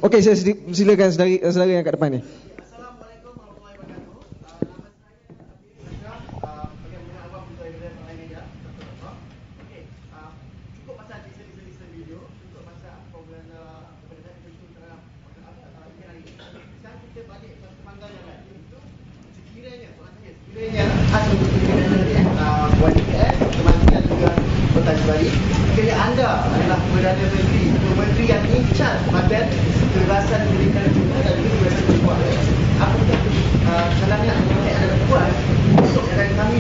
Okey, saya silakan saudara yang kat depan ni. Assalamualaikum warahmatullahi wabarakatuh. Cukup pasal listen video, cukup pasal program kepada isu terhadap ikan hari. Sekarang kita balik satu panggal yang lain, iaitu sekiranya khas untuk wanita, teman-teman dan juga petani balik, sekiranya anda adalah Perdana Menteri yang in charge badan kebebasan pendidikan juga dan juga kebebasan berbuat, apakah salahnya anda buat untuk agar kami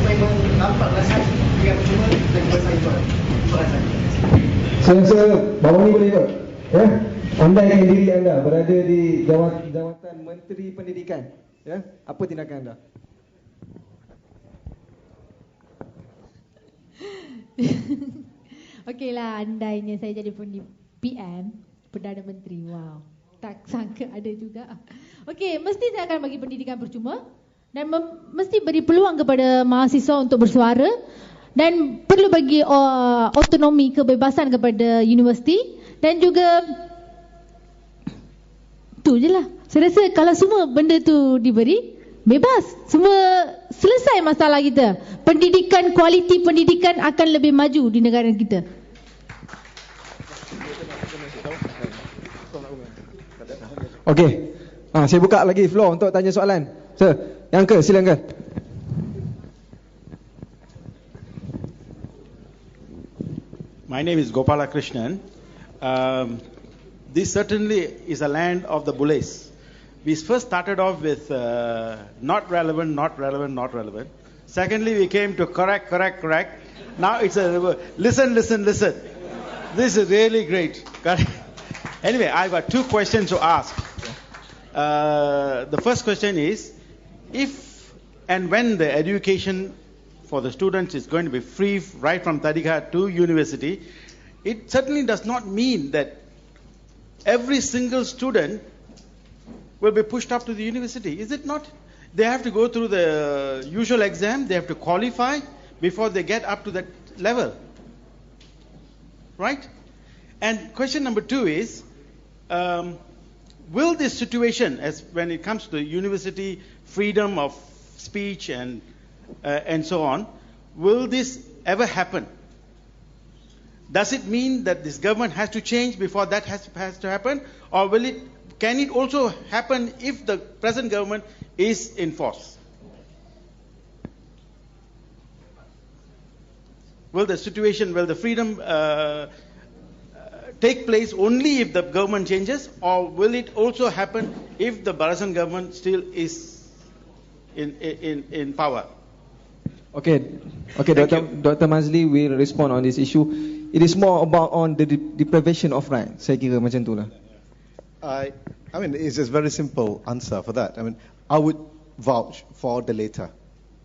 memang nampak rasa yang percuma dan kebebasan itu? Soalan saya. Saya rasa bawah ni boleh ikut. Ya? Andaikan diri anda berada di jawatan Menteri Pendidikan, ya? Apa tindakan anda? Okeylah, andainya saya jadi PM, Perdana Menteri. Wow, tak sangka ada juga. Okey, mesti saya akan bagi pendidikan percuma dan mesti beri peluang kepada mahasiswa untuk bersuara dan perlu bagi autonomi, kebebasan kepada universiti dan juga tu je lah. Saya rasa kalau semua benda tu diberi, bebas, semua selesai masalah kita. Pendidikan, kualiti pendidikan akan lebih maju di negara kita. Okey. Saya buka lagi floor untuk tanya soalan. Sir, yang ke silakan. My name is Gopala Krishnan. This certainly is a land of the bullays. We first started off with not relevant, not relevant, not relevant. Secondly, we came to correct. Now it's a listen. This is really great. Anyway, I've got two questions to ask. The first question is, if and when the education for the students is going to be free right from Tadika to university, it certainly does not mean that every single student will be pushed up to the university, is it not? They have to go through the usual exam, they have to qualify before they get up to that level. Right? And question number two is, will this situation, as when it comes to university freedom of speech and so on, will this ever happen? Does it mean that this government has to change before that has to happen, or can it also happen if the present government is in force? Will the freedom take place only if the government changes, or will it also happen if the Barisan government still is in power? Okay, Dr. Maszlee will respond on this issue. It is more about on the deprivation of right. Saya kira macam tu lah. I mean, it's just very simple answer for that. I mean, I would vouch for the latter,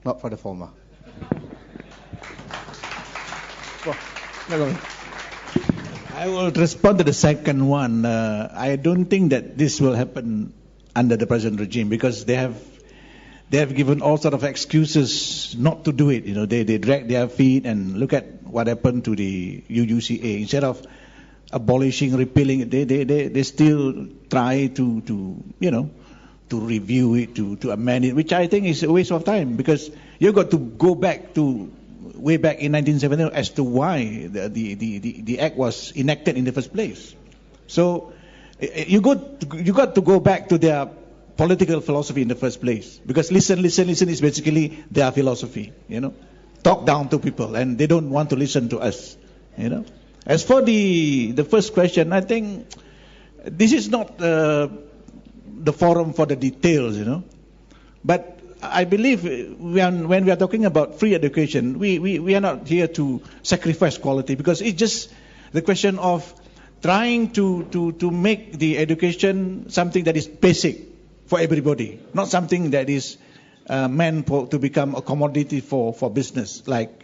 not for the former. I will respond to the second one. I don't think that this will happen under the present regime, because they have given all sort of excuses not to do it. You know, they drag their feet, and look at what happened to the UUCA. Instead of abolishing, repealing it, they still try to review it, to amend it, which I think is a waste of time, because you've got to go back to way back in 1970 as to why the act was enacted in the first place. So you got to go back to their political philosophy in the first place, because listen is basically their philosophy. Talk down to people, and they don't want to listen to us. As for the first question, I think this is not the forum for the details, but I believe when we are talking about free education, we are not here to sacrifice quality, because it's just the question of trying to make the education something that is basic for everybody, not something that is meant to become a commodity for business, like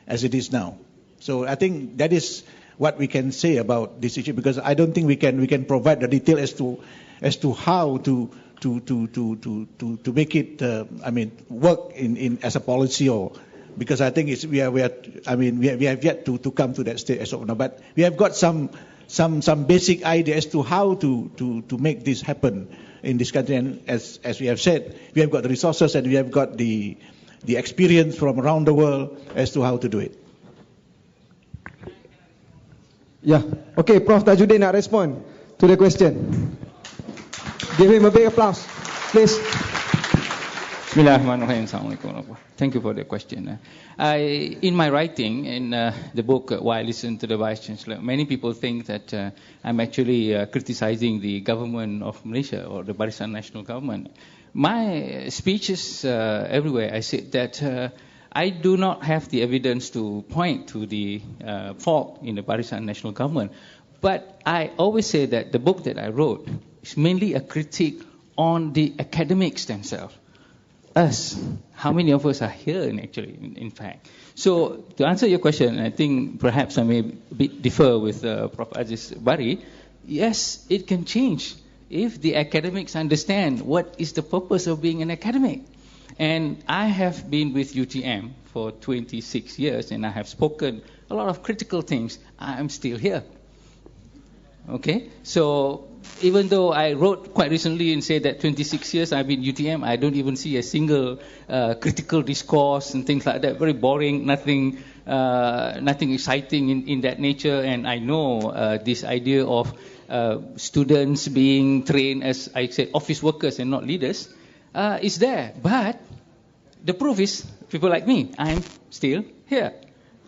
as it is now. So I think that is what we can say about this issue, because I don't think we can provide the detail as to how to make it work in as a policy, or because I think we have yet to come to that stage as of now. But we have got some some basic idea as to how to make this happen in this country. And as we have said, we have got the resources and we have got the experience from around the world as to how to do it. Yeah. Okay, Prof. Tajuddin nak respond to the question. Give him a big applause, please. Bismillahirrahmanirrahim. Assalamualaikum. Thank you for the question. In my writing, in the book Why I Listen to the Vice Chancellor, many people think that I'm actually criticizing the government of Malaysia or the Barisan National Government. My speeches everywhere, I said that I do not have the evidence to point to the fault in the Barisan National Government. But I always say that the book that I wrote is mainly a critique on the academics themselves. Us. How many of us are here in fact? So to answer your question, I think perhaps I may differ with Prof. Aziz Bari. Yes, it can change if the academics understand what is the purpose of being an academic. And I have been with UTM for 26 years and I have spoken a lot of critical things. I am still here. Okay, so even though I wrote quite recently and said that 26 years I've been UTM, I don't even see a single critical discourse and things like that. Very boring, nothing exciting in that nature. And I know this idea of students being trained as, I said, office workers and not leaders is there. But the proof is people like me, I'm still here.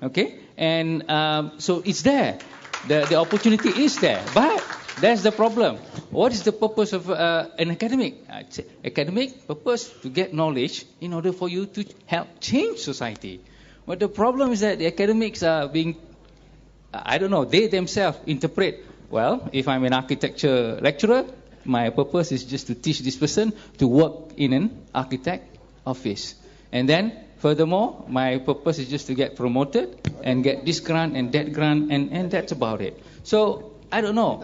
Okay, and so it's there. The opportunity is there, but that's the problem. What is the purpose of an academic? Academic purpose to get knowledge in order for you to help change society. But the problem is that the academics are being, I don't know, they themselves interpret, well, if I'm an architecture lecturer, my purpose is just to teach this person to work in an architect office. And then, furthermore, my purpose is just to get promoted and get this grant and that grant, and that's about it. So, I don't know.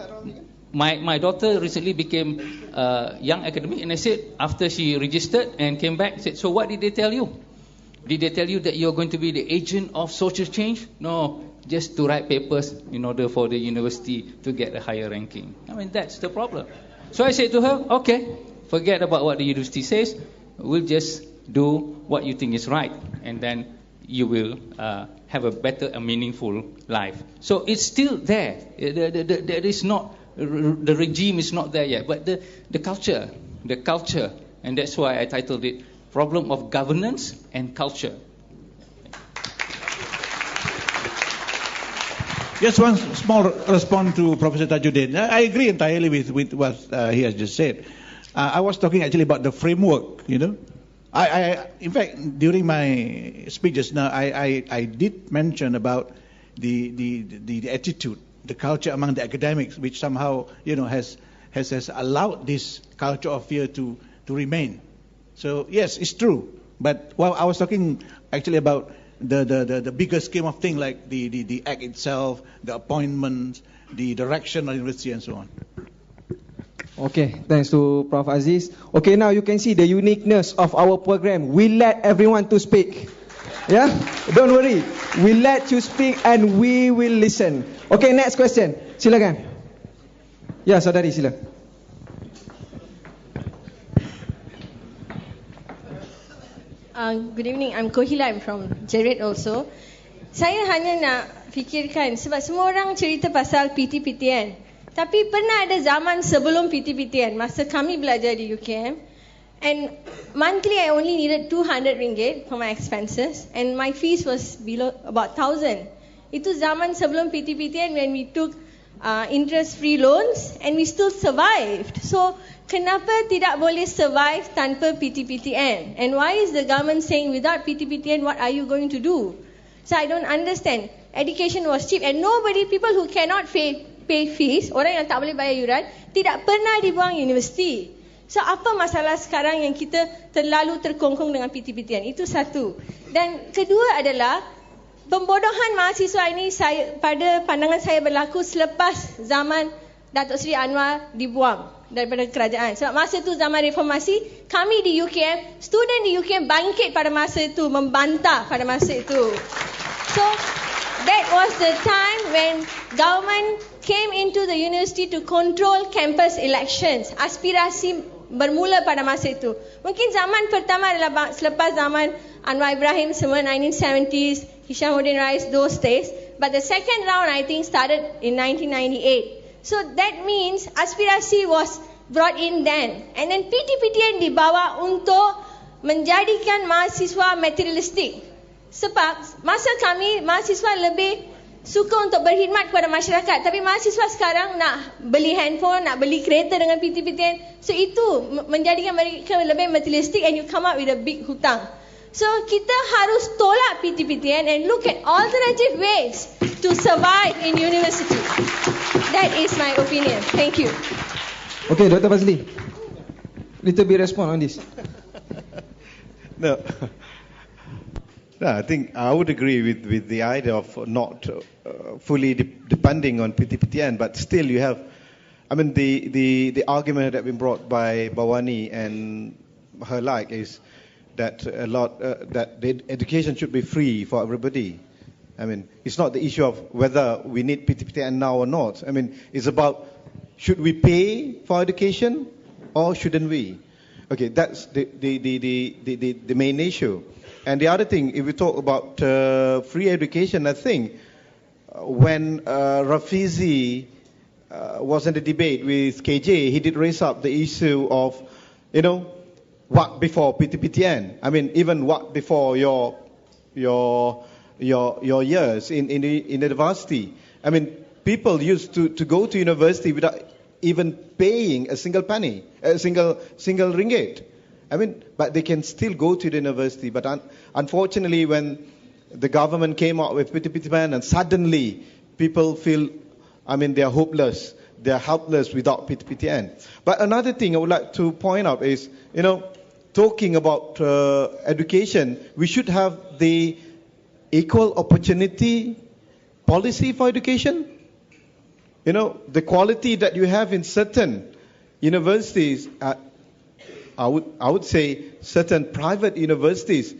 My daughter recently became a young academic, and I said, after she registered and came back, I said, so what did they tell you? Did they tell you that you're going to be the agent of social change? No, just to write papers in order for the university to get a higher ranking. I mean, that's the problem. So I said to her, okay, forget about what the university says. We'll just do what you think is right, and then you will have a better and meaningful life. So it's still there. There is not, the regime is not there yet, but the culture, and that's why I titled it Problem of Governance and Culture. Just one small response to Professor Tajuddin. I agree entirely with what he has just said. I was talking actually about the framework, you know. In fact, during my speech just now, I did mention about the attitude, the culture among the academics, which somehow, you know, has allowed this culture of fear to remain. So yes, it's true. But while I was talking actually about the bigger scheme of things, like the act itself, the appointments, the direction of the university, and so on. Okay, thanks to Prof. Aziz. Okay, now you can see the uniqueness of our program. We let everyone to speak. Yeah? Don't worry. We let you speak and we will listen. Okay, next question. Silakan. Ya, saudari, sila. Good evening, I'm Kohila, I'm from Jerit also. Saya hanya nak fikirkan, sebab semua orang cerita pasal PT-PTN. Tapi pernah ada zaman sebelum PT-PTN, masa kami belajar di UKM, and monthly I only needed 200 ringgit for my expenses, and my fees was below about 1,000. Itu zaman sebelum PT-PTN when we took interest-free loans and we still survived. So, kenapa tidak boleh survive tanpa PT-PTN? And why is the government saying without PT-PTN, what are you going to do? So, I don't understand. Education was cheap and nobody, people who cannot pay fees, orang yang tak boleh bayar yuran, tidak pernah dibuang universiti. So, apa masalah sekarang yang kita terlalu terkongkong dengan PT-PTN? Itu satu. Dan kedua adalah, pembodohan mahasiswa ini pada pandangan saya berlaku selepas zaman Datuk Seri Anwar dibuang daripada kerajaan. Sebab masa itu zaman reformasi, kami di UKM, student di UKM bangkit pada masa itu, membantah pada masa itu. So, that was the time when government came into the university to control campus elections. Aspirasi bermula pada masa itu. Mungkin zaman pertama adalah selepas zaman Anwar Ibrahim semua 1970s, Hishamuddin Rais those days. But the second round I think started in 1998. So that means aspirasi was brought in then. And then PT-PTN dibawa untuk menjadikan mahasiswa materialistik. Sebab masa kami mahasiswa lebih suka untuk berkhidmat kepada masyarakat. Tapi mahasiswa sekarang nak beli handphone, nak beli kereta dengan PT-PTN. So itu menjadikan mereka lebih materialistik and you come up with a big hutang. So kita harus tolak PT-PTN and look at alternative ways to survive in university. That is my opinion. Thank you. Okay, Dr. Maszlee. Little bit response on this. No. No, I think I would agree with the idea of not fully depending on PT-PTN, but still you have, I mean, the argument that been brought by Bawani and her like is that that the education should be free for everybody. I mean, it's not the issue of whether we need PT-PTN now or not. I mean, it's about should we pay for education or shouldn't we? Okay, that's the main issue. And the other thing, if we talk about free education, I think when Rafizi was in the debate with KJ, he did raise up the issue of, what before PT-PTN. I mean, even what before your years in the university. I mean, people used to go to university without even paying a single penny, a single ringgit. I mean, but they can still go to the university. But unfortunately, when the government came out with PT-PTN, and suddenly people feel, I mean, they are hopeless, they are helpless without PT-PTN. But another thing I would like to point out is, talking about education, we should have the equal opportunity policy for education. The quality that you have in certain universities, I would say certain private universities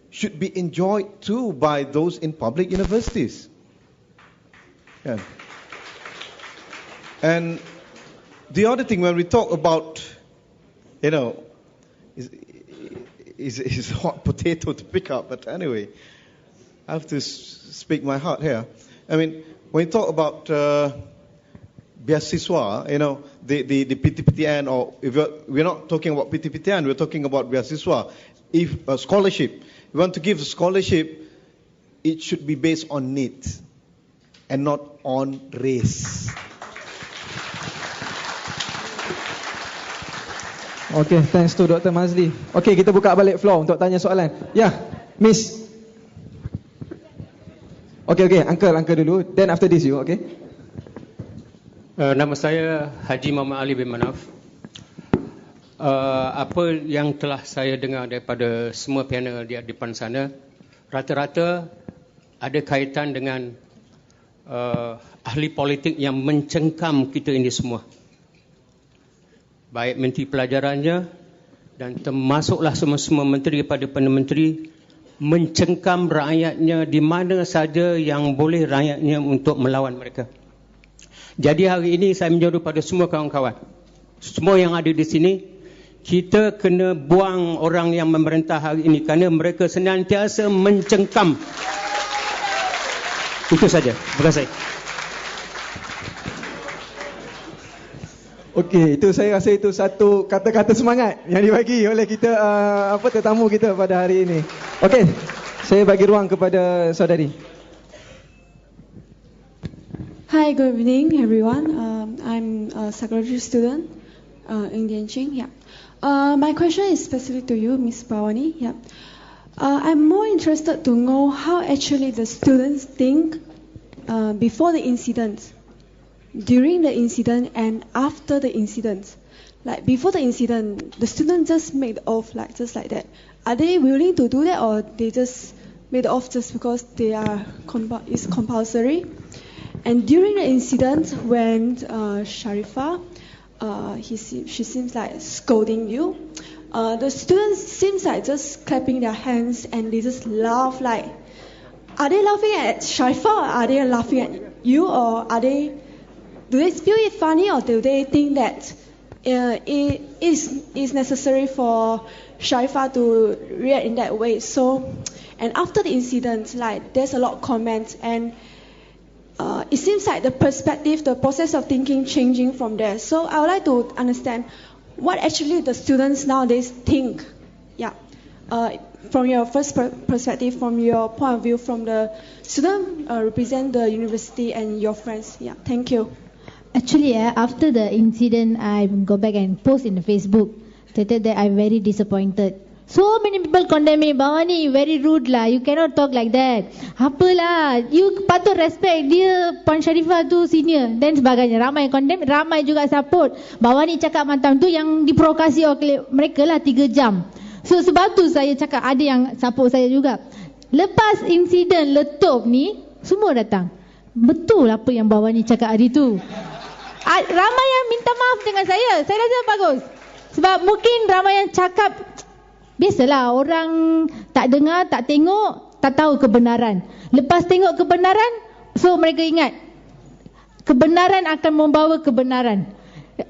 should be enjoyed too by those in public universities. Yeah. And the other thing, when we talk about, is hot potato to pick up, but anyway, I have to speak my heart here. I mean, when you talk about Beasiswa, the PT-PTN, or if we're not talking about PT-PTN, we're talking about Beasiswa. If a scholarship, we want to give a scholarship, it should be based on needs and not on race. Okay, thanks to Dr. Maszlee. Okay, kita buka balik floor untuk tanya soalan. Ya, Miss. Okay, Uncle dulu. Then after this you, okay? Nama saya Haji Muhammad Ali bin Manaf. Apa yang telah saya dengar daripada semua panel di depan sana, rata-rata ada kaitan dengan ahli politik yang mencengkam kita ini semua. Baik menteri pelajarannya dan termasuklah semua menteri kepada Perdana Menteri mencengkam rakyatnya di mana saja yang boleh rakyatnya untuk melawan mereka. Jadi hari ini saya menyeru pada semua kawan-kawan, semua yang ada di sini, kita kena buang orang yang memerintah hari ini kerana mereka senantiasa mencengkam. Itu saja. Terima kasih. Okey, itu saya rasa itu satu kata-kata semangat yang dibagi oleh kita tetamu kita pada hari ini. Okey, saya bagi ruang kepada saudari. Hi, good evening everyone. I'm a psychology student in Lianqing. Yeah. My question is specific to you, Ms. Bawani. Yeah. I'm more interested to know how actually the students think before the incident, during the incident, and after the incident. Like before the incident, the students just made off just like that. Are they willing to do that, or they just made off just because they are it's compulsory? And during the incident, when Sharifah, she seems like scolding you, the students seems like just clapping their hands and they just laugh like. Are they laughing at Sharifah, or are they laughing at you, or are they do they feel it funny, or do they think that it is necessary for Sharifa to react in that way? So, and after the incident, like there's a lot of comments, and it seems like the perspective, the process of thinking changing from there. So I would like to understand what actually the students nowadays think. Yeah. From your first perspective, from your point of view, from the student represent the university and your friends. Yeah, thank you. Actually, after the incident, I go back and post in the Facebook, stated that I'm very disappointed. So many people condemn me, Bawani, very rude lah, you cannot talk like that. Apalah, you patut respect dia, Puan Sharifah tu senior dan sebagainya. Ramai condemn, ramai juga support. Bawani cakap macam tu yang diprovokasi oleh mereka lah 3 jam. So sebab tu saya cakap ada yang support saya juga. Lepas insiden letup ni, semua datang. Betul apa yang Bawani cakap hari tu. Ramai yang minta maaf dengan saya rasa bagus. Sebab mungkin ramai yang cakap, biasalah orang tak dengar, tak tengok, tak tahu kebenaran. Lepas tengok kebenaran, so mereka ingat kebenaran akan membawa kebenaran.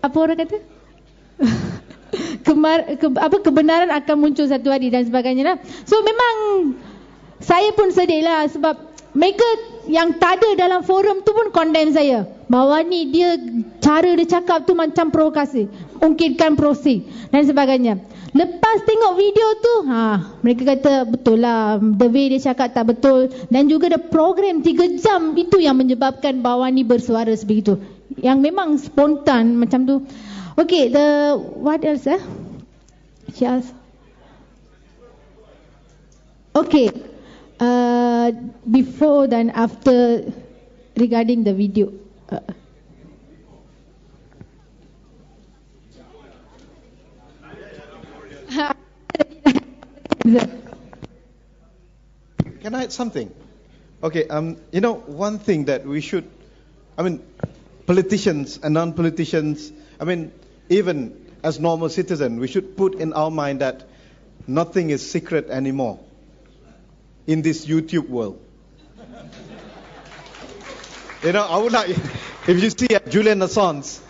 Apa orang kata? Kebenaran akan muncul satu hari dan sebagainya lah. So memang saya pun sedih lah sebab mereka yang tak ada dalam forum tu pun condemn saya. Bawani dia, cara dia cakap tu macam provokasi, ungkitkan prosi dan sebagainya. Lepas tengok video tu, mereka kata betul lah, the way dia cakap tak betul. Dan juga ada program 3 jam itu yang menyebabkan Bawani bersuara sebegitu. Yang memang spontan macam tu. Okay, what else she asked. Okay, before dan after regarding the video. Can I add something? Okay, one thing that we should, politicians and non-politicians, even as normal citizens, we should put in our mind that nothing is secret anymore in this YouTube world. I would like, if you see Julian Assange's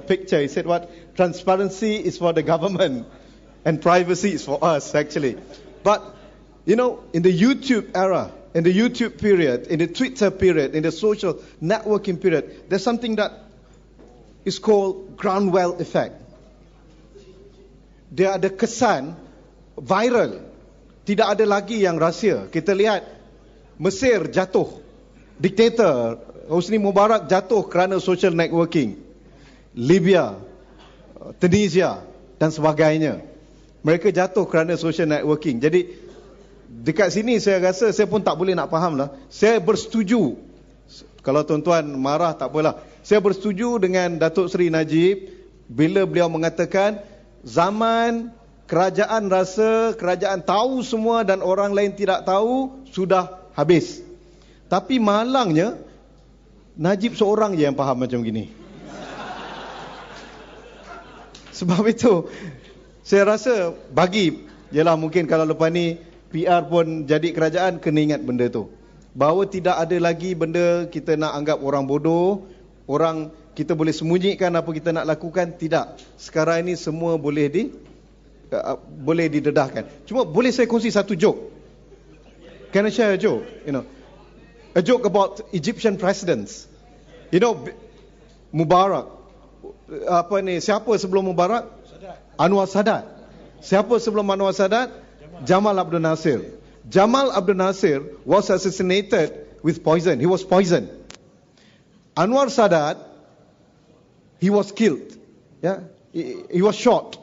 picture, he said what? Transparency is for the government and privacy is for us, actually. But, in the YouTube era, in the YouTube period, in the Twitter period, in the social networking period, there's something that is called ground-well effect. Dia ada kesan viral. Tidak ada lagi yang rahsia. Kita lihat Mesir jatuh, diktator Hosni Mubarak jatuh kerana social networking. Libya, Tunisia dan sebagainya, mereka jatuh kerana social networking. Jadi dekat sini saya rasa saya pun tak boleh nak faham lah. Saya bersetuju, kalau tuan-tuan marah tak apalah, saya bersetuju dengan Datuk Seri Najib bila beliau mengatakan zaman kerajaan rasa, kerajaan tahu semua dan orang lain tidak tahu sudah habis. Tapi malangnya Najib seorang je yang faham macam gini. Sebab itu saya rasa yalah mungkin kalau lepas ni PR pun jadi kerajaan, kena ingat benda tu, bahawa tidak ada lagi benda kita nak anggap orang bodoh, orang kita boleh sembunyikan apa kita nak lakukan. Tidak. Sekarang ini semua boleh didedahkan. Cuma boleh saya kongsi satu joke? Can I share a joke? A joke about Egyptian presidents. Mubarak. Siapa sebelum Mubarak? Anwar Sadat. Siapa sebelum Anwar Sadat? Jamal Abdel Nasser. Jamal Abdel Nasser was assassinated with poison. He was poisoned. Anwar Sadat, he was killed. Yeah, he was shot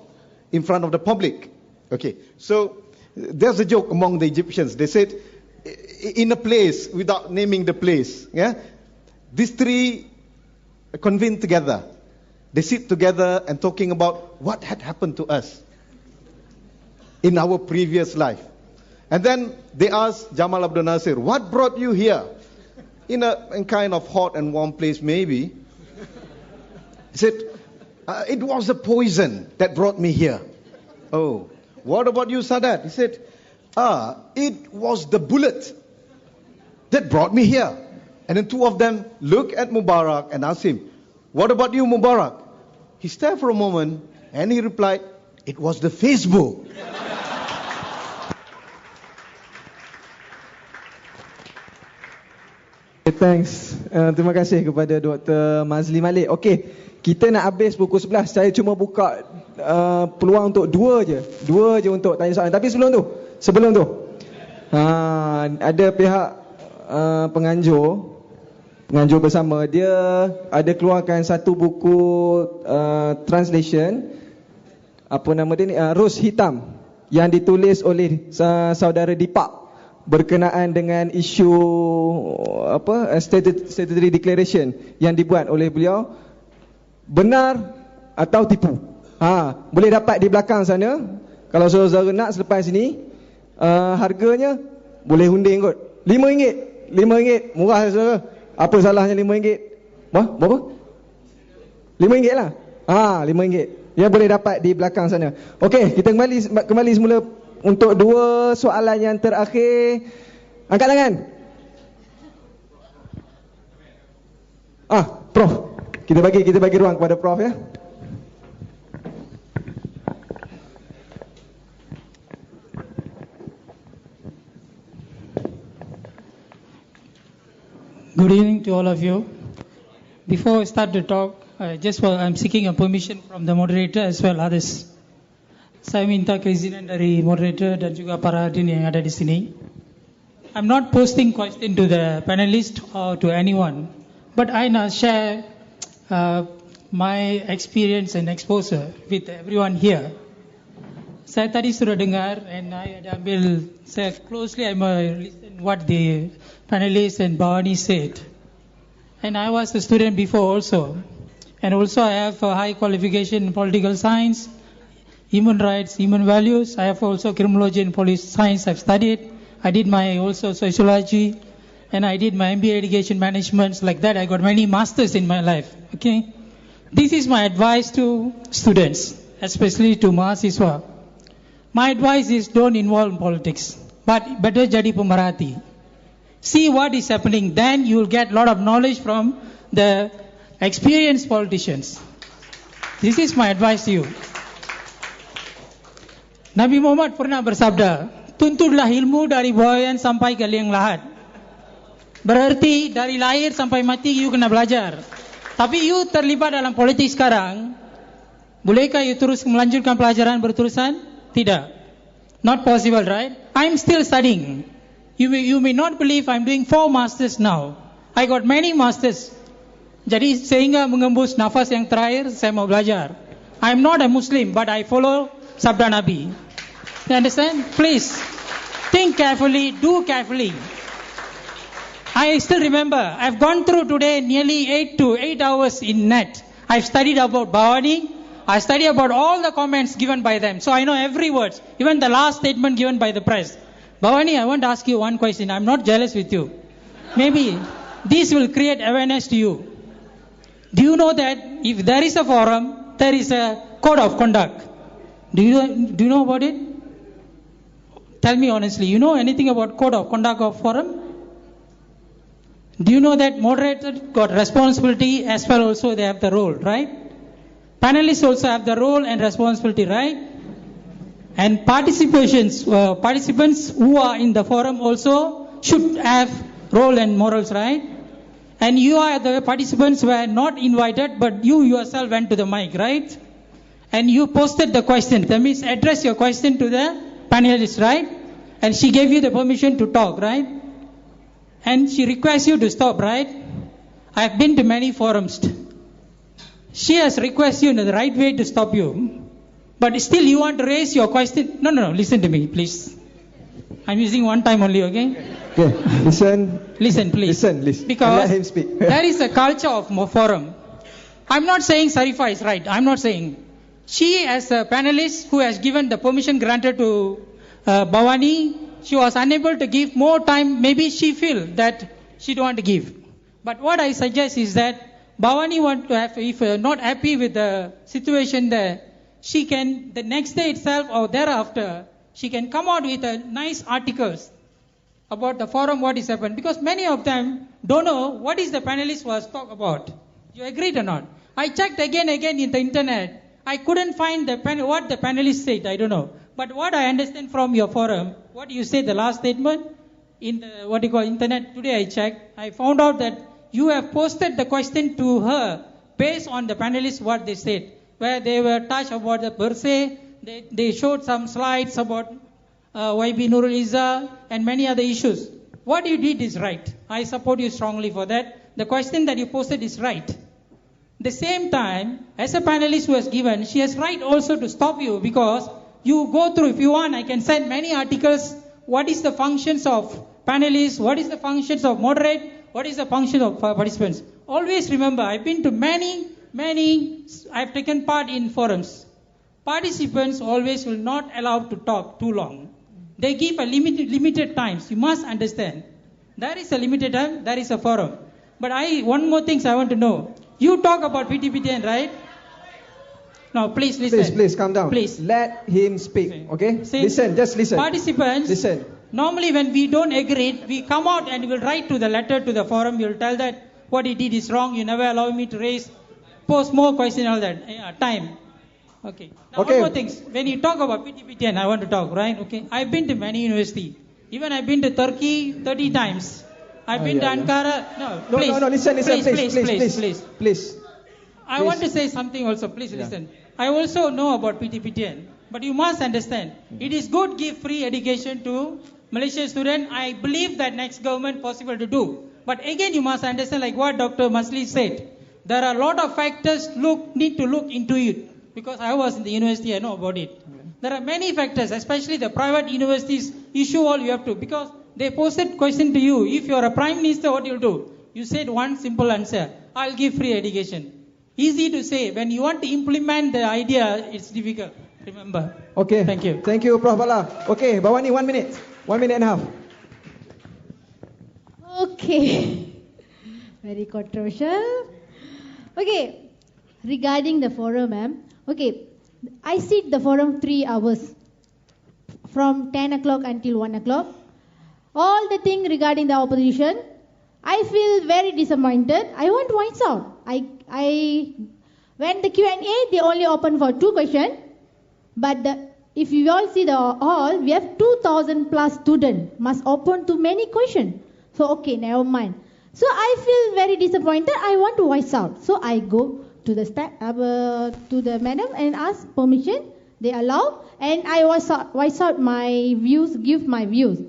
in front of the public. Okay, so there's a joke among the Egyptians. They said, in a place, without naming the place, yeah, these three convene together. They sit together and talking about what had happened to us in our previous life. And then they asked Jamal Abdel Nasser, what brought you here? In a kind of hot and warm place maybe. He said, it was the poison that brought me here. Oh, what about you, Sadat? He said, it was the bullet that brought me here. And then two of them look at Mubarak and ask him, "What about you, Mubarak?" He stared for a moment and he replied, "It was the Facebook." Thanks. Terima kasih kepada Dr. Maszlee Malik. Okey, kita nak habis pukul 11. Saya cuma buka peluang untuk dua je untuk tanya soalan. Tapi sebelum tu ada pihak penganjur bersama, dia ada keluarkan satu buku translation, apa nama dia ni, Ros Hitam, yang ditulis oleh saudara Dipak berkenaan dengan isu statutory declaration yang dibuat oleh beliau. Benar atau tipu? Boleh dapat di belakang sana. Kalau saudara nak selepas ini, harganya boleh hunding kot. RM5. Murah saudara. Apa salahnya RM5? Berapa? RM5 lah. RM5. Ya, boleh dapat di belakang sana. Okey, kita kembali semula untuk dua soalan yang terakhir. Angkat tangan. Prof. Kita bagi ruang kepada Prof ya. Good evening to all of you. Before I start the talk, I'm seeking a permission from the moderator as well others. Saya minta keizinan dari moderator dan juga para hadirin yang ada di sini. I'm not posting question to the panelist or to anyone, but I now share my experience and exposure with everyone here. Saya tadi sudah dengar and saya closely listen what the panelists and Bawani said. And I was a student before also. And also I have a high qualification in political science, human rights, human values. I have also criminology and police science I've studied. I did my also sociology, and I did my MBA education management. Like that, I got many masters in my life. Okay, this is my advice to students, especially to mahasiswa. My advice is don't involve in politics, but better jadi pemerhati. See what is happening, then you will get a lot of knowledge from the experienced politicians. This is my advice to you. Nabi Muhammad pernah bersabda, tuntutlah ilmu dari buayan sampai ke liang lahat. Berarti dari lahir sampai mati you kena belajar. Tapi you terlibat dalam politik sekarang, bolehkah you terus melanjutkan pelajaran berterusan? Tidak. Not possible, right? I'm still studying. You may not believe I'm doing 4 masters now. I got many masters. Jadi sehingga mengembus nafas yang terakhir, saya mau belajar. I'm not a Muslim, but I follow sabda Nabi. You understand? Please, think carefully, do carefully. I still remember, I've gone through today nearly 8 hours in net. I've studied about Bawani. I studied about all the comments given by them. So I know every word, even the last statement given by the press. Bawani, I want to ask you one question. I'm not jealous with you. Maybe this will create awareness to you. Do you know that if there is a forum, there is a code of conduct? Do you know about it? Tell me honestly, you know anything about code of conduct of forum? Do you know that moderator got responsibility as well also they have the role, right? Panelists also have the role and responsibility, right? And participants who are in the forum also should have role and morals, right? And you are the participants were not invited, but you yourself went to the mic, right? And you posted the question. That means address your question to the panelist, right? And she gave you the permission to talk, right? And she requests you to stop, right? I have been to many forums. She has requested you in the right way to stop you. But still you want to raise your question. No, listen to me, please. I'm using one time only, okay? Okay, listen. Listen, please. Listen. Because let him speak. There is a culture of forum. I'm not saying Sarifa is right. I'm not saying. She, as a panelist who has given the permission granted to Bawani, she was unable to give more time. Maybe she feel that she don't want to give. But what I suggest is that Bawani want to have, if not happy with the situation there, she can, the next day itself or thereafter, she can come out with a nice articles about the forum, what is happened. Because many of them don't know what is the panelist was talk about. You agreed or not? I checked again in the internet. I couldn't find what the panelist said. I don't know. But what I understand from your forum, what you said the last statement in the internet today, I checked. I found out that you have posted the question to her based on the panelists what they said, where they were touched about the per se. They showed some slides about YB Nurul Izzah and many other issues. What you did is right. I support you strongly for that. The question that you posted is right. The same time, as a panelist who has given, she has right also to stop you, because you go through, if you want, I can send many articles. What is the functions of panelists? What is the functions of moderate? What is the function of participants? Always remember, I've been to many, I've taken part in forums. Participants always will not allow to talk too long. They give a limited times. You must understand. There is a limited time, there is a forum. But one more thing I want to know. You talk about PTPTN, right? No, please listen. Please, calm down. Please. Let him speak, okay? Listen, just listen. Participants, listen. Normally when we don't agree, we come out and we'll write to the letter to the forum. You'll tell that what he did is wrong. You never allow me to post more questions, all that. Time. Okay. Now one more thing. When you talk about PTPTN, I want to talk, right? Okay. I've been to many universities. Even I've been to Turkey 30 times. I've been to Ankara. No, please. No, listen, please. I want to say something also. Please listen. I also know about PTPTN. But you must understand, it is good give free education to Malaysian students. I believe that next government possible to do. But again, you must understand, like what Dr. Maszlee said, there are a lot of factors need to look into it. Because I was in the university, I know about it. There are many factors, especially the private universities issue all you have to. Because they posted question to you, if you are a prime minister, what you'll do? You said one simple answer, I'll give free education. Easy to say. When you want to implement the idea, it's difficult. Remember. Okay. Thank you. Thank you, Prof. Bala. Okay, Bawani, 1 minute. 1 minute and a half. Okay. Very controversial. Okay. Regarding the forum, ma'am. Okay. I sit the forum 3 hours. From 10 o'clock until 1 o'clock. All the thing regarding the opposition, I feel very disappointed. I want to voice out. When the Q&A, they only open for 2 questions. But if you all see the hall, we have 2,000 plus students. Must open to many questions. So okay, never mind. So I feel very disappointed. I want to voice out. So I go to the madam and ask permission. They allow, and I voice out my views, give my views.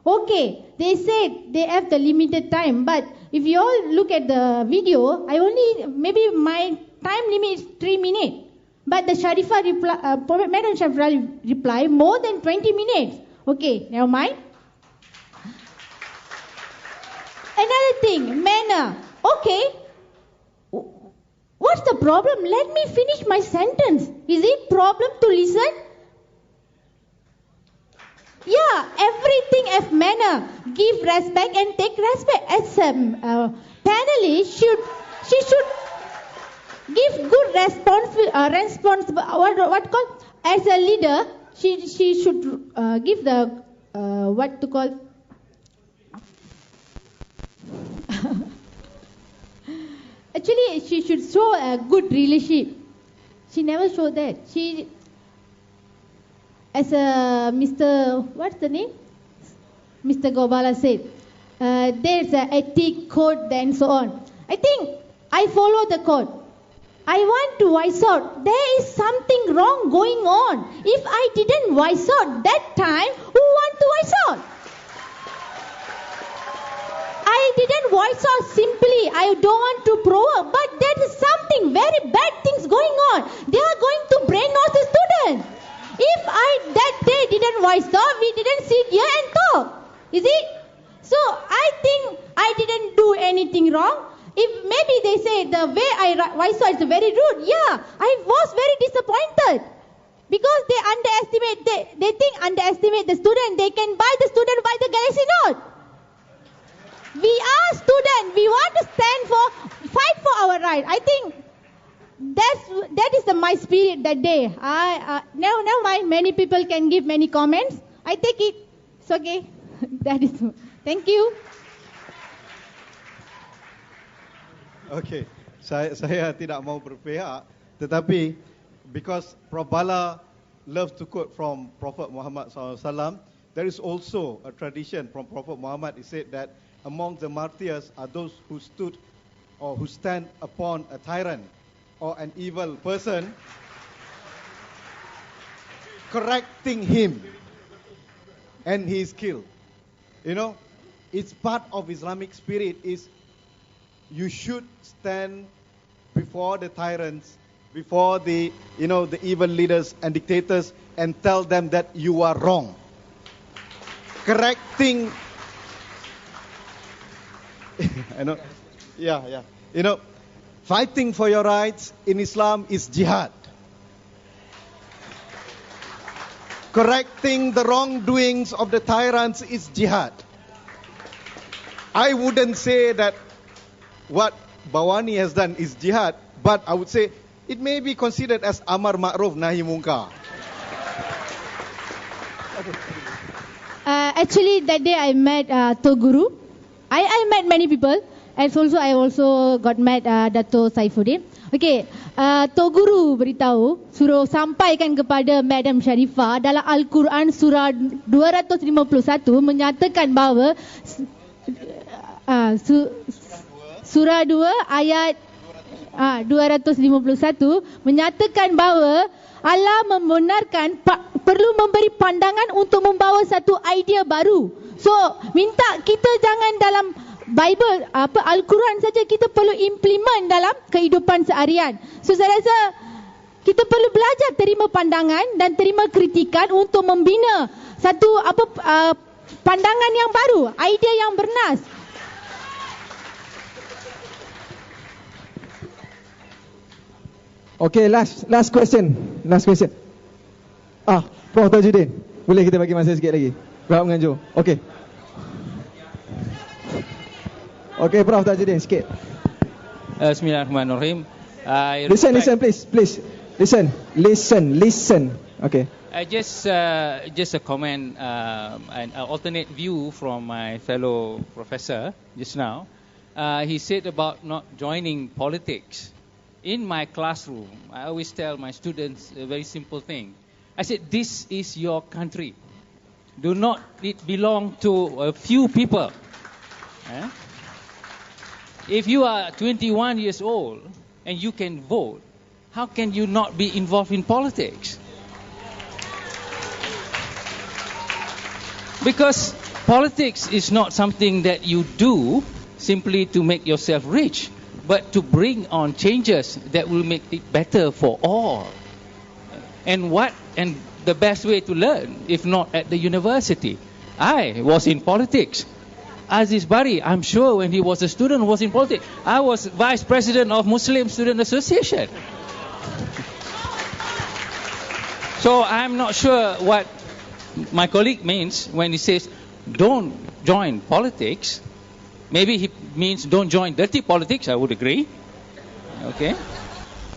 Okay, they said they have the limited time, but if you all look at the video, maybe my time limit is 3 minutes. But the Madam Sharifah reply more than 20 minutes. Okay, never mind. Another thing, manner. Okay, what's the problem? Let me finish my sentence. Is it problem to listen? Yeah, everything of manner. Give respect and take respect. As a panelist, she should give good responsible. What called? As a leader, she should give the what to call. Actually, she should show a good relationship. She never showed that. She, as a Mr. What's the name? Mr. Gobala said, there's an ethic code and so on. I think I follow the code. I want to voice out. There is something wrong going on. If I didn't voice out that time, who want to voice out? I didn't voice out simply. I don't want to provoke. But there is something very bad things going on. They are going to brainwash the student. If I that day didn't voice out, we didn't sit here and talk. Is it? So I think I didn't do anything wrong. If maybe they say the way I voice out is very rude. Yeah, I was very disappointed. Because they think underestimate the student. They can buy the student by the Galaxy Note. We are students. We want to fight for our right. I think that is my spirit that day. Never mind. Many people can give many comments. I take it. It's okay. That is. Thank you. Okay, saya tidak mau berpihak, tetapi because Prof. Bala loves to quote from Prophet Muhammad SAW, there is also a tradition from Prophet Muhammad. He said that among the martyrs are those who stood or who stand upon a tyrant or an evil person, correcting him, and he is killed. You know, it's part of Islamic spirit is you should stand before the tyrants, before the the evil leaders and dictators, and tell them that you are wrong. Correcting, fighting for your rights in Islam is jihad. Correcting the wrongdoings of the tyrants is jihad. I wouldn't say that what Bawani has done is jihad, but I would say it may be considered as amar ma'ruf nahi munkar. Actually, that day I met Toguru. I met many people, and also I also got met Dato Saifuddin. Okay, Toguru beritahu suruh sampaikan kepada Madam Sharifah dalam Al-Quran surah 251 menyatakan bahawa Surah 2 ayat 251 menyatakan bahawa Allah membenarkan perlu memberi pandangan untuk membawa satu idea baru. So, minta kita jangan dalam Bible, Al-Quran saja, kita perlu implement dalam kehidupan seharian. So, saya rasa kita perlu belajar terima pandangan dan terima kritikan untuk membina satu pandangan yang baru, idea yang bernas. Okay, last question. Prof. Tajuddin, boleh kita bagi masa sikit lagi? Berapa menganjur? Okay. Okay, Prof. Tajuddin, sikit. Bismillahirrahmanirrahim. Listen, please. Listen. Okay. Just a comment, an alternate view from my fellow professor just now. He said about not joining politics. In my classroom, I always tell my students a very simple thing. I said, this is your country. Do not it belong to a few people. If you are 21 years old and you can vote, how can you not be involved in politics? Because politics is not something that you do simply to make yourself rich, but to bring on changes that will make it better for all. And the best way to learn, if not at the university? I was in politics. Aziz Bari, I'm sure when he was a student, was in politics. I was vice president of Muslim Student Association. So I'm not sure what my colleague means when he says, don't join politics. Maybe he means don't join dirty politics, I would agree. Okay.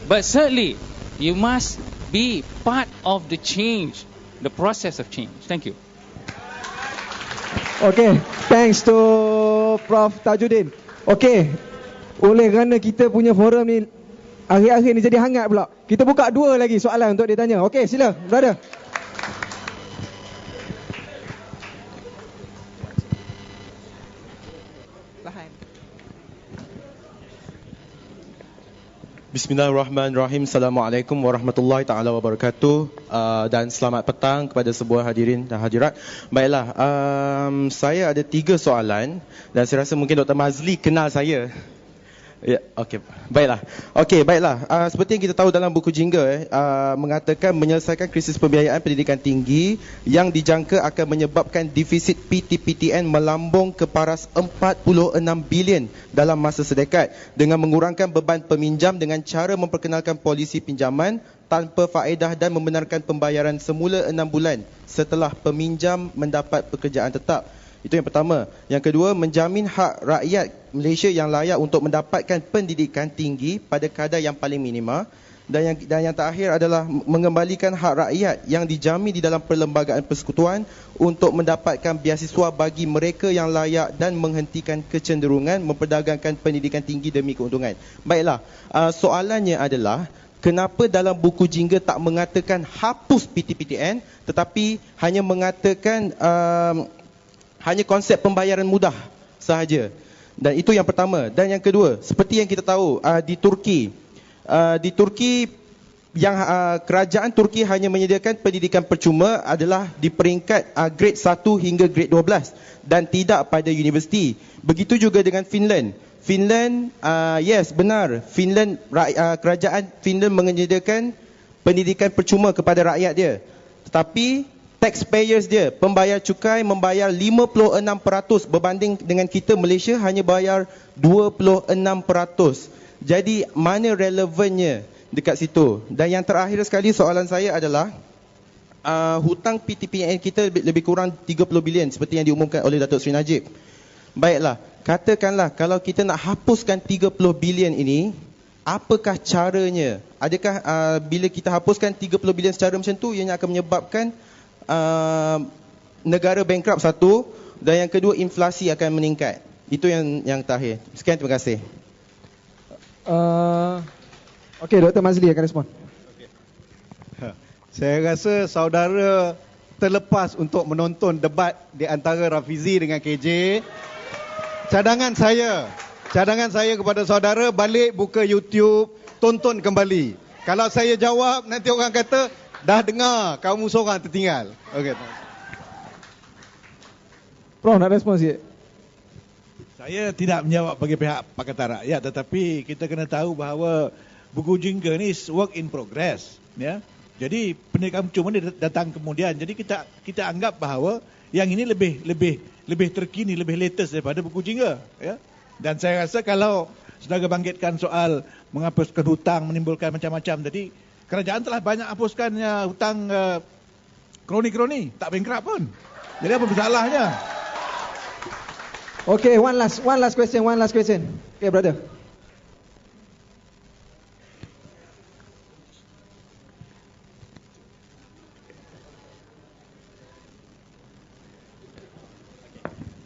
But certainly, you must be part of the change, the process of change. Thank you. Okay, thanks to Prof. Tajuddin. Okay, oleh kerana kita punya forum ni akhir-akhir ni jadi hangat pula, kita buka 2 lagi soalan untuk dia tanya. Okay, sila, brother. Bismillahirrahmanirrahim. Assalamualaikum warahmatullahi taala wabarakatuh. Dan selamat petang kepada semua hadirin dan hadirat. Baiklah, saya ada 3 soalan dan saya rasa mungkin Dr. Maszlee kenal saya. Ya, okey. Baiklah. Seperti yang kita tahu dalam buku jingga mengatakan menyelesaikan krisis pembiayaan pendidikan tinggi yang dijangka akan menyebabkan defisit PTPTN melambung ke paras 46 bilion dalam masa sedekat dengan mengurangkan beban peminjam dengan cara memperkenalkan polisi pinjaman tanpa faedah dan membenarkan pembayaran semula 6 bulan setelah peminjam mendapat pekerjaan tetap. Itu yang pertama. Yang kedua, menjamin hak rakyat Malaysia yang layak untuk mendapatkan pendidikan tinggi pada kadar yang paling minima. Dan yang terakhir adalah mengembalikan hak rakyat yang dijamin di dalam perlembagaan persekutuan untuk mendapatkan beasiswa bagi mereka yang layak dan menghentikan kecenderungan memperdagangkan pendidikan tinggi demi keuntungan. Baiklah, soalannya adalah kenapa dalam buku jingga tak mengatakan hapus PTPTN tetapi hanya mengatakan hanya konsep pembayaran mudah sahaja. Dan itu yang pertama. Dan yang kedua, seperti yang kita tahu di Turki yang kerajaan Turki hanya menyediakan pendidikan percuma adalah di peringkat grade 1 hingga grade 12 dan tidak pada universiti. Begitu juga dengan Finland. Yes, benar. Kerajaan Finland menyediakan pendidikan percuma kepada rakyat dia. Tetapi taxpayers dia, pembayar cukai membayar 56% berbanding dengan kita Malaysia hanya bayar 26%. Jadi mana relevannya dekat situ? Dan yang terakhir sekali soalan saya adalah hutang PTPN kita lebih kurang 30 bilion seperti yang diumumkan oleh Datuk Seri Najib. Baiklah, katakanlah kalau kita nak hapuskan 30 bilion ini, apakah caranya? Adakah bila kita hapuskan 30 bilion secara macam tu, ianya akan menyebabkan negara bankrupt satu, dan yang kedua inflasi akan meningkat. Itu yang terakhir. Sekian, terima kasih. Okey, Dr. Maszlee akan respon. Saya rasa saudara terlepas untuk menonton debat di antara Rafizi dengan KJ. Cadangan saya kepada saudara, balik buka YouTube, tonton kembali. Kalau saya jawab, nanti orang kata dah dengar, kamu seorang tertinggal. Okey. Prof, nak respon sikit? Saya tidak menjawab bagi pihak Pakatan Rakyat, tetapi kita kena tahu bahawa buku jingga ni work in progress, ya. Jadi pendidikan percuma ni datang kemudian. Jadi kita anggap bahawa yang ini lebih terkini, lebih latest daripada buku jingga, ya. Dan saya rasa kalau saudara bangkitkan soal menghapuskan hutang menimbulkan macam-macam, jadi kerajaan telah banyak hapuskan hutang kroni-kroni, tak bankrupt pun. Jadi apa masalahnya? Okay, one last question. Okay, brother.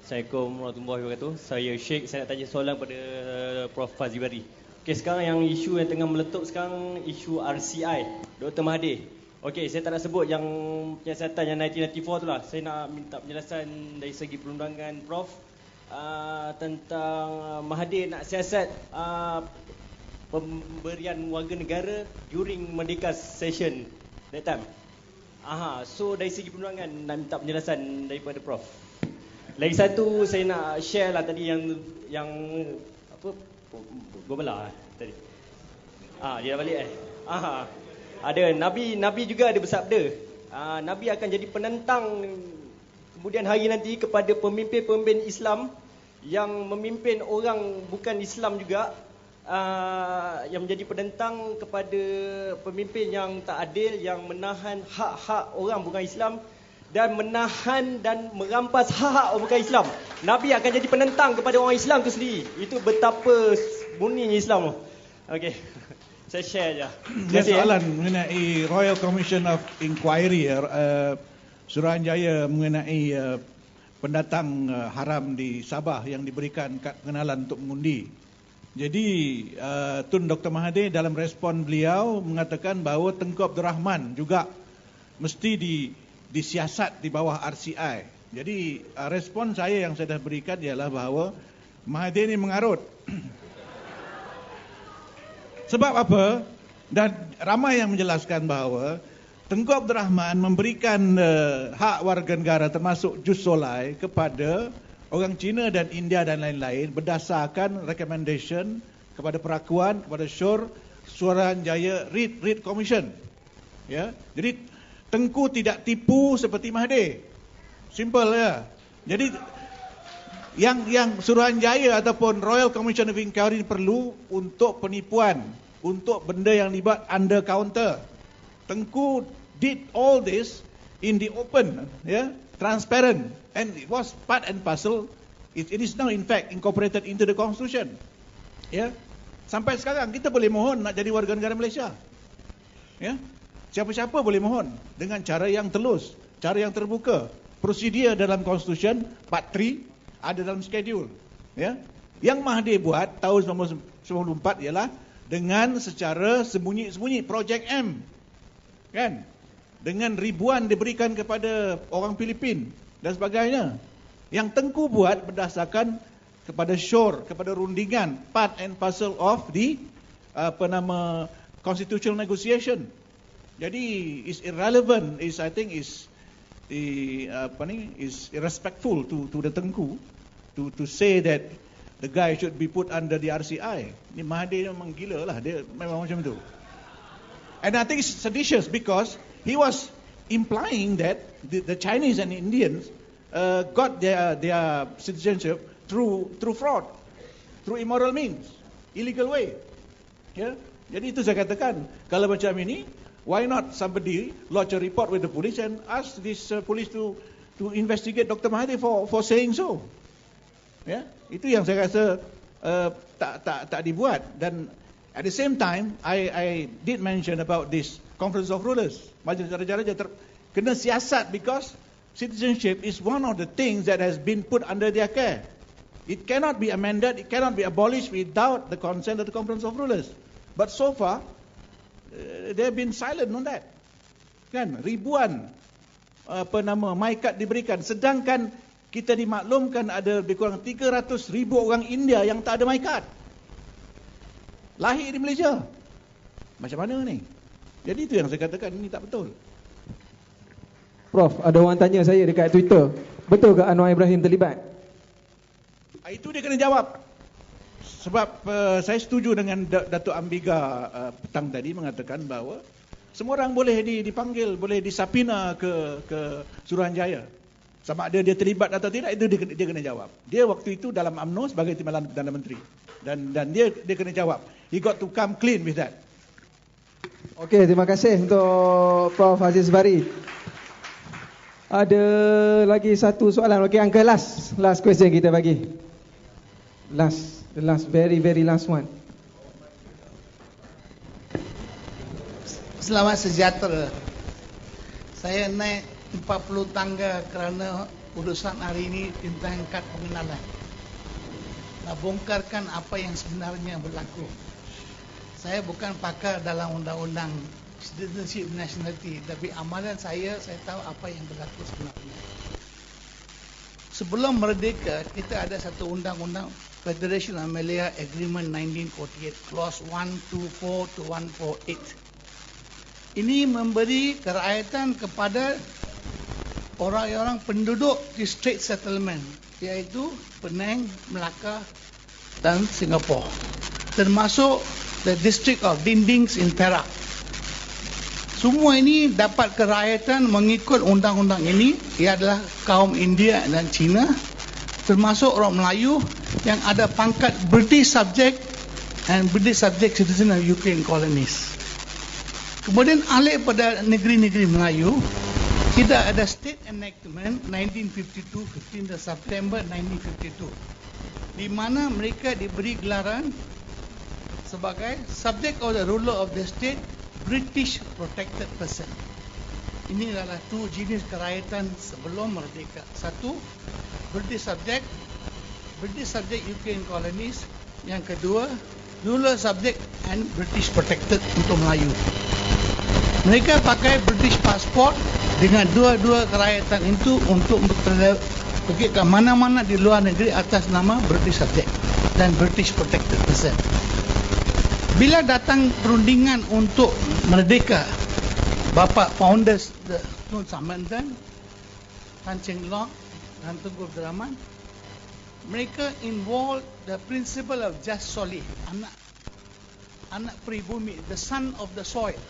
Assalamualaikum warahmatullahi wabarakatuh. Saya Sheikh, saya nak tanya soalan pada Prof Fazli Bari. Okey, sekarang yang isu yang tengah meletup sekarang isu RCI, Dr. Mahathir. Okey, saya tak nak sebut yang penyiasatan yang 1994 tu lah. Saya nak minta penjelasan dari segi perundangan Prof tentang Mahathir nak siasat pemberian warga negara during Merdeka session that time. So dari segi perundangan nak minta penjelasan daripada Prof. Lagi satu saya nak share lah tadi yang apa Gobala tadi. Dia dah balik ada Nabi juga ada bersabda, Nabi akan jadi penentang kemudian hari nanti kepada pemimpin-pemimpin Islam yang memimpin orang bukan Islam juga, yang menjadi penentang kepada pemimpin yang tak adil, yang menahan hak-hak orang bukan Islam dan menahan dan merampas hak-hak orang bukan Islam. Nabi akan jadi penentang kepada orang Islam tu sendiri. Itu betapa murninya Islam tu. Okey. Saya share je. Soalan mengenai Royal Commission of Inquiry, Suruhanjaya mengenai pendatang haram di Sabah yang diberikan kad pengenalan untuk mengundi. Jadi Tun Dr. Mahathir dalam respon beliau mengatakan bahawa Tengku Abdul Rahman juga mesti disiasat di bawah RCI. Jadi respon saya yang saya dah berikan ialah bahawa Mahathir ini mengarut. Sebab apa? Dan ramai yang menjelaskan bahawa Tengku Abdul Rahman memberikan hak warga negara termasuk jus solai kepada orang Cina dan India dan lain-lain berdasarkan recommendation kepada perakuan kepada Suruhanjaya Reid Commission. Ya. Jadi Tengku tidak tipu seperti Mahathir. Simple ya. Jadi yang Suruhanjaya ataupun Royal Commission of Inquiry perlu untuk penipuan, untuk benda yang libat under counter. Tengku did all this in the open, ya. transparent, and it was part and parcel. It is now in fact incorporated into the constitution. Ya, sampai sekarang kita boleh mohon nak jadi warga negara Malaysia. Ya, siapa-siapa boleh mohon dengan cara yang telus, cara yang terbuka. Prosedur dalam constitution part 3 ada dalam schedule. Ya, yang Mahathir buat tahun 1994 ialah dengan secara sembunyi-sembunyi Projek M, kan? Dengan ribuan diberikan kepada orang Filipin dan sebagainya. Yang Tengku buat berdasarkan kepada shore, kepada rundingan, part and parcel of the constitutional negotiation. Jadi is irrelevant, I think is irrespectful to the Tengku to say that the guy should be put under the RCI. Ni Mahathir memang gila lah, dia memang macam tu. And I think it's seditious because he was implying that the Chinese and Indians got their citizenship through fraud, through immoral means, illegal way. Ya, jadi itu saya katakan, kalau macam ini, why not somebody lodge a report with the police and ask this police to investigate Dr. Mahathir for saying so. Ya, itu yang saya rasa tak dibuat. Dan at the same time, I did mention about this Conference of Rulers. Majlis Raja-Raja kena siasat because citizenship is one of the things that has been put under their care. It cannot be amended, it cannot be abolished without the consent of the Conference of Rulers. But so far, they have been silent on that. Kan, ribuan my card diberikan, sedangkan kita dimaklumkan ada lebih kurang 300,000 orang India yang tak ada my card. Lahir di Malaysia. Macam mana ni? Jadi itu yang saya katakan, ini tak betul. Prof, ada orang tanya saya dekat Twitter, betul ke Anwar Ibrahim terlibat? Itu dia kena jawab. Sebab saya setuju dengan Datuk Ambiga petang tadi mengatakan bahawa semua orang boleh dipanggil, boleh disapina ke Suruhanjaya. Sama ada dia terlibat atau tidak, itu dia kena jawab. Dia waktu itu dalam UMNO sebagai Timbalan Perdana Menteri. Dan dia kena jawab. He got to come clean with that. Okey, terima kasih untuk Prof Aziz Bari. Ada lagi satu soalan. Okey, Uncle, last question kita bagi. The last, very last one. Selamat sejahtera. Saya naik 40 tangga kerana urusan hari ini tentang kad pengenalan. Nak bongkarkan apa yang sebenarnya berlaku. Saya bukan pakar dalam undang-undang citizenship nationality, tapi amalan saya tahu apa yang berlaku sebenarnya. Sebelum merdeka, kita ada satu undang-undang Federation of Malaya Agreement 1948, Clause 124 to 148. Ini memberi kerakyatan kepada orang-orang penduduk di Strait Settlement, iaitu Penang, Melaka dan Singapura, termasuk the District of Dindings in Perak. Semua ini dapat kerakyatan mengikut undang-undang ini. Ia adalah kaum India dan Cina, termasuk orang Melayu yang ada pangkat British subject and British subject citizen of Ukraine colonies. Kemudian alih pada negeri-negeri Melayu, kita ada State Enactment 1952, 15 September 1952, di mana mereka diberi gelaran sebagai subject of the ruler of the state, British protected person. Ini adalah dua jenis kerakyatan sebelum merdeka. Satu, British subject Ukraine colonies. Yang kedua, ruler subject and British protected untuk Melayu. Mereka pakai British passport dengan dua-dua kerakyatan itu untuk pergi ke mana-mana di luar negeri atas nama British subject dan British protected person. Bila datang perundingan untuk merdeka, bapa founders Tun Samanthan, Tan Cheng Lock dan Tunku Abdul Rahman, mereka involved the principle of just soli, anak pribumi, the son of the soil,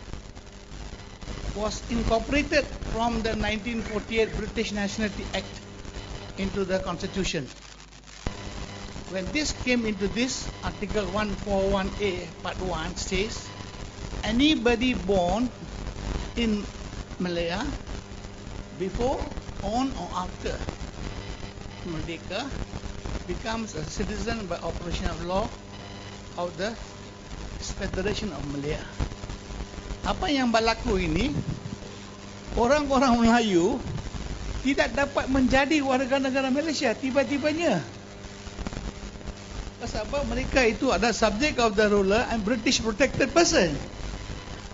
was incorporated from the 1948 British Nationality Act into the Constitution. When this came into this, Article 141A Part 1 says, anybody born in Malaya before on or after Merdeka becomes a citizen by operation of law of the Federation of Malaya. Apa yang berlaku ini, orang-orang Melayu tidak dapat menjadi warga negara Malaysia tiba-tibanya. Sebab mereka itu ada subject of the ruler and British protected person.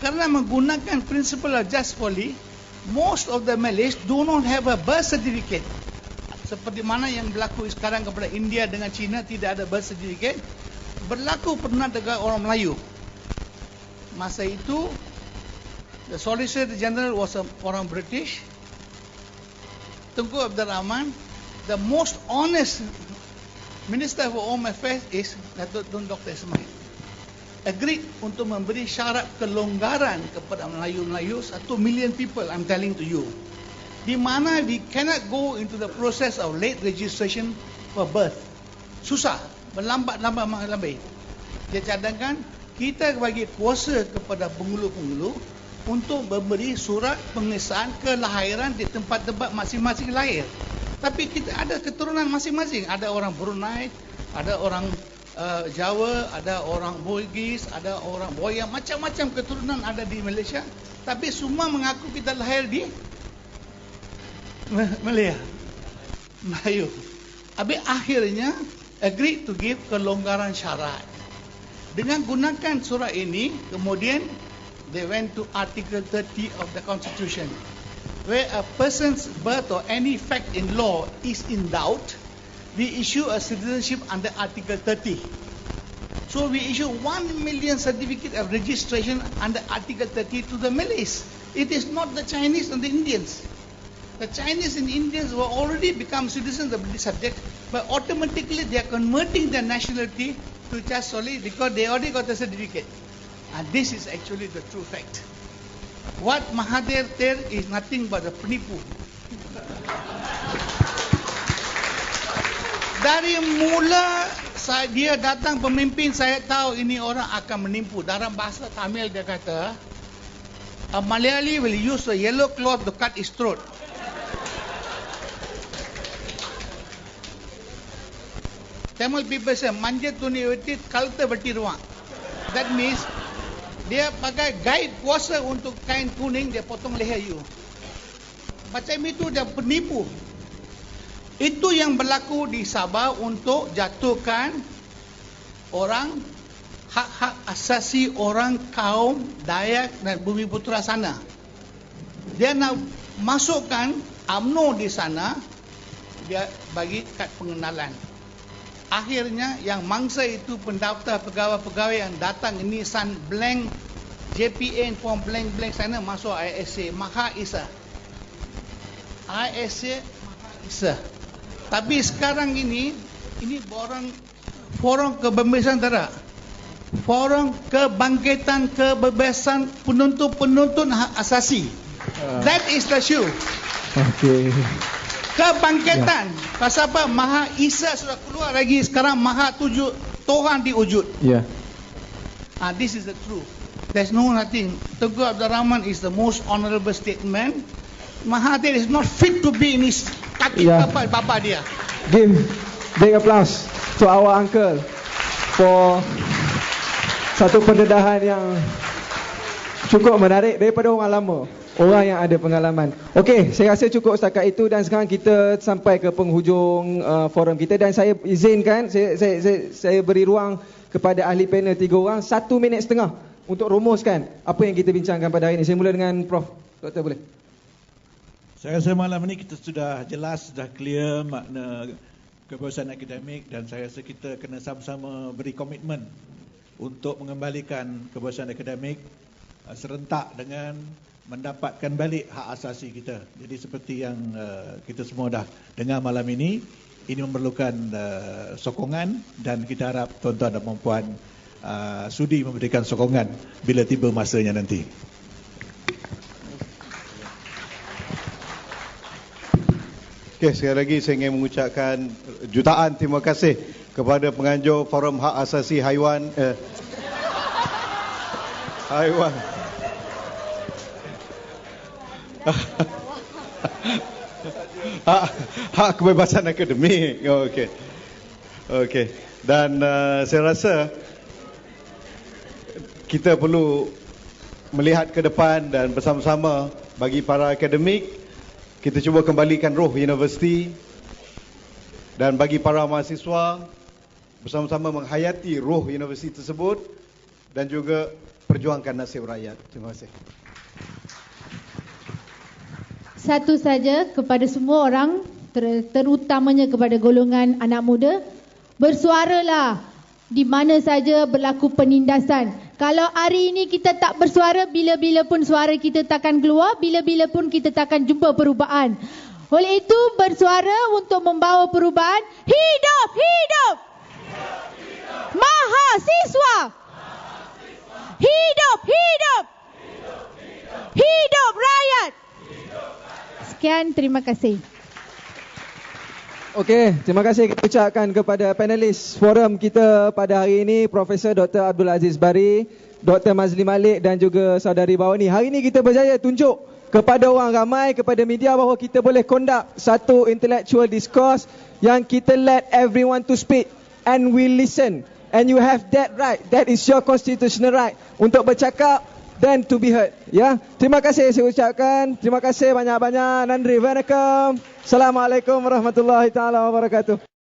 Kerana menggunakan principle of just folly, most of the Malays do not have a birth certificate. Seperti mana yang berlaku sekarang kepada India dengan China, tidak ada birth certificate. Berlaku pernah dengan orang Melayu. Masa itu, the Solicitor General was orang British. Tunku Abdul Rahman, the most honest Minister for Home Affairs is Datuk Tun Dr. Ismail. Agreed untuk memberi syarat kelonggaran kepada Melayu-Melayu 1 million people, I'm telling to you. Di mana we cannot go into the process of late registration for birth. Susah, berlambat-lambat. Dia cadangkan kita bagi kuasa kepada penghulu-penghulu untuk memberi surat pengesahan kelahiran di tempat-tempat masing-masing lahir. Tapi kita ada keturunan masing-masing. Ada orang Brunei, ada orang Jawa, ada orang Bugis, ada orang Boyan, macam-macam keturunan ada di Malaysia. Tapi semua mengaku kita lahir di Malaya, Melayu. Habis akhirnya agree to give kelonggaran syarat. Dengan gunakan surat ini, kemudian they went to Article 30 of the Constitution, where a person's birth or any fact in law is in doubt, we issue a citizenship under Article 30. So we issue 1 million certificate of registration under Article 30 to the Malays. It is not the Chinese and the Indians. The Chinese and Indians were already become citizens of British subject, but automatically they are converting their nationality to just solely because they already got the certificate. And this is actually the true fact. What Mahathir tell is nothing but a penipu. Dari mula dia datang pemimpin, saya tahu ini orang akan menipu. Dalam bahasa Tamil dia kata, a Malayali will use a yellow cloth to cut his throat. Tamil people say, manja tuni veti kalta betiruang. That means dia pakai guide kuasa untuk kain kuning, dia potong leher you. Macam itu dia penipu. Itu yang berlaku di Sabah untuk jatuhkan orang, hak-hak asasi orang kaum Dayak dan Bumi Putera sana. Dia nak masukkan UMNO di sana, dia bagi kad pengenalan. Akhirnya yang mangsa itu pendaftar pegawai-pegawai yang datang ini san blank JPN form blank sana masuk ISA Maha Isa. ISA Maha Isa. Tapi sekarang ini forum kebebasan tak? Forum kebangkitan kebebasan penuntut hak asasi. That is the issue. Okay. Kebangkitan. Pasal apa? Maha Isa sudah keluar lagi, sekarang Maha Tuhan diwujud. Yeah. This is the truth. There's no nothing. Tunku Abdul Rahman is the most honorable statement. Mahathir is not fit to be in his kaki bapa dia. Give big applause to our uncle for satu pendedahan yang cukup menarik daripada orang lama, orang yang ada pengalaman. Okey, saya rasa cukup setakat itu dan sekarang kita sampai ke penghujung forum kita dan saya izinkan saya beri ruang kepada ahli panel 3 orang 1 minit setengah untuk rumuskan apa yang kita bincangkan pada hari ini. Saya mula dengan Prof. Doktor boleh? Saya rasa malam ini kita sudah jelas, sudah clear makna kebebasan akademik dan saya rasa kita kena sama-sama beri komitmen untuk mengembalikan kebebasan akademik serentak dengan mendapatkan balik hak asasi kita. Jadi seperti yang kita semua dah dengar malam ini memerlukan sokongan dan kita harap tuan-tuan dan puan-puan sudi memberikan sokongan bila tiba masanya nanti. Okey, sekali lagi saya ingin mengucapkan jutaan terima kasih kepada penganjur Forum Hak Asasi Haiwan hak kebebasan akademik. Okey. Dan saya rasa kita perlu melihat ke depan dan bersama-sama bagi para akademik kita cuba kembalikan roh universiti, dan bagi para mahasiswa bersama-sama menghayati roh universiti tersebut dan juga perjuangkan nasib rakyat. Terima kasih. Satu saja kepada semua orang, terutamanya kepada golongan anak muda, bersuaralah di mana saja berlaku penindasan. Kalau hari ini kita tak bersuara, bila-bila pun suara kita takkan keluar, bila-bila pun kita takkan jumpa perubahan. Oleh itu, bersuara untuk membawa perubahan. Hidup, hidup, mahasiswa. Hidup, hidup, hidup rakyat. Sekian, terima kasih. Okey, terima kasih kita ucapkan kepada panelis forum kita pada hari ini, Profesor Dr. Abdul Aziz Bari, Dr. Maszlee Malik dan juga Saudari Bawani. Hari ini kita berjaya tunjuk kepada orang ramai, kepada media bahawa kita boleh conduct satu intellectual discourse yang kita let everyone to speak and we listen. And you have that right, that is your constitutional right untuk bercakap dan to be heard. Ya, terima kasih saya ucapkan. Terima kasih banyak-banyak. Nandri, Vanakkam. Assalamualaikum warahmatullahi taala wabarakatuh.